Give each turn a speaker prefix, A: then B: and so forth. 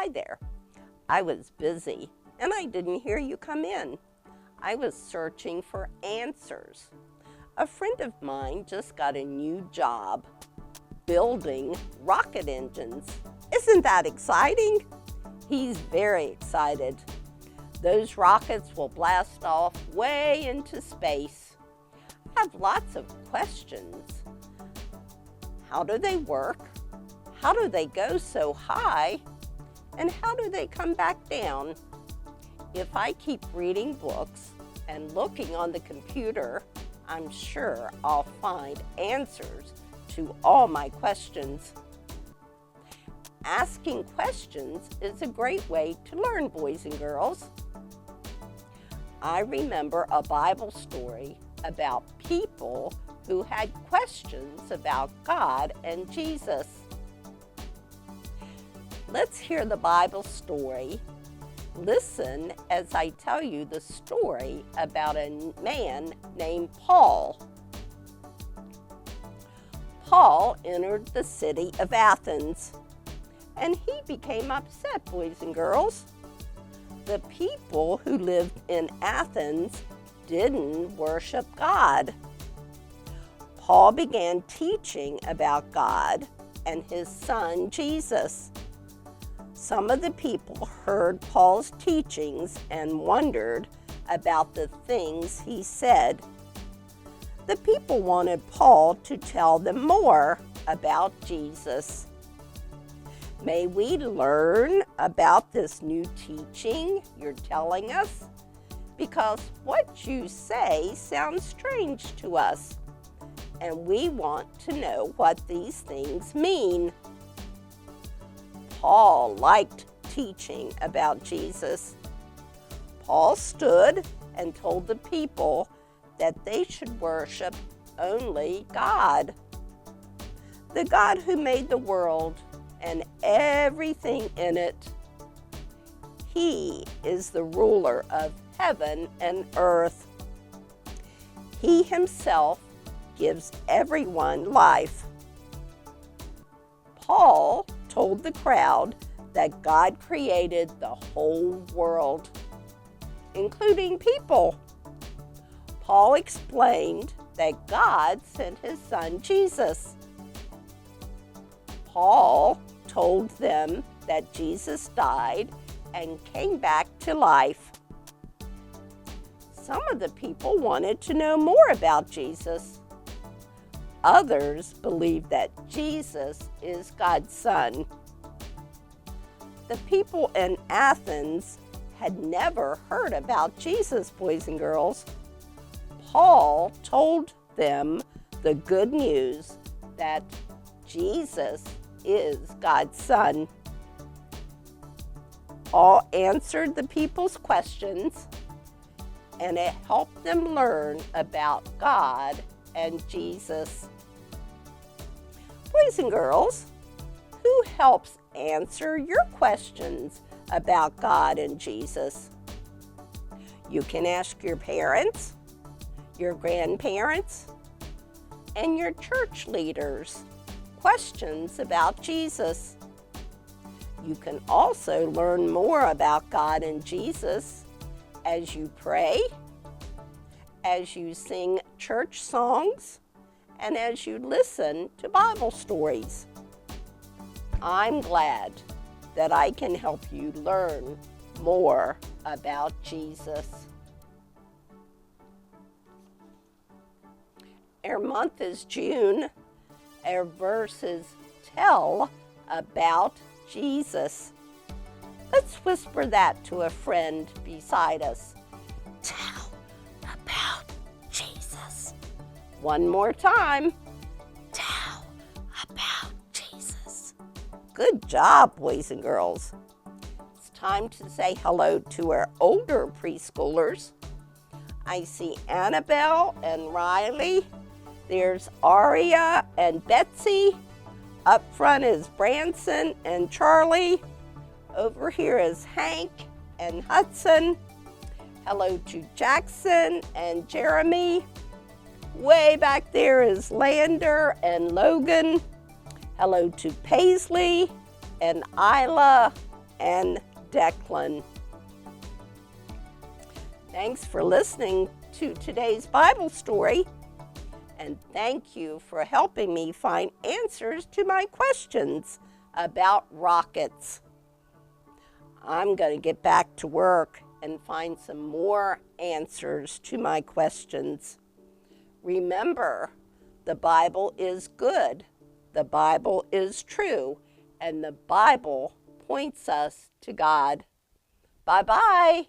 A: Hi there. I was busy and I didn't hear you come in. I was searching for answers. A friend of mine just got a new job building rocket engines. Isn't that exciting? He's very excited. Those rockets will blast off way into space. I have lots of questions. How do they work? How do they go so high? And how do they come back down? If I keep reading books and looking on the computer, I'm sure I'll find answers to all my questions. Asking questions is a great way to learn, boys and girls. I remember a Bible story about people who had questions about God and Jesus. Let's hear the Bible story. Listen as I tell you the story about a man named Paul. Paul entered the city of Athens, and he became upset, boys and girls. The people who lived in Athens didn't worship God. Paul began teaching about God and his son Jesus. Some of the people heard Paul's teachings and wondered about the things he said. The people wanted Paul to tell them more about Jesus. May we learn about this new teaching you're telling us? Because what you say sounds strange to us, and we want to know what these things mean. Paul liked teaching about Jesus. Paul stood and told the people that they should worship only God, the God who made the world and everything in it. He is the ruler of heaven and earth. He himself gives everyone life. Paul told the crowd that God created the whole world, including people. Paul explained that God sent his son Jesus. Paul told them that Jesus died and came back to life. Some of the people wanted to know more about Jesus. Others believed that Jesus is God's son. The people in Athens had never heard about Jesus, boys and girls. Paul told them the good news that Jesus is God's son. Paul answered the people's questions, and it helped them learn about God and Jesus. Boys and girls, who helps answer your questions about God and Jesus? You can ask your parents, your grandparents, and your church leaders questions about Jesus. You can also learn more about God and Jesus as you pray, as you sing church songs, and as you listen to Bible stories. I'm glad that I can help you learn more about Jesus. Our month is June. Our verses tell about Jesus. Let's whisper that to a friend beside us. Tell about Jesus. One more time. Tell about Jesus. Good job, boys and girls. It's time to say hello to our older preschoolers. I see Annabelle and Riley. There's Aria and Betsy. Up front is Branson and Charlie. Over here is Hank and Hudson. Hello to Jackson and Jeremy. Way back there is Lander and Logan. Hello to Paisley and Isla. and Declan. Thanks for listening to today's Bible story, and thank you for helping me find answers to my questions about rockets. I'm going to get back to work and find some more answers to my questions. Remember, the Bible is good, the Bible is true, and the Bible points us to God. Bye-bye.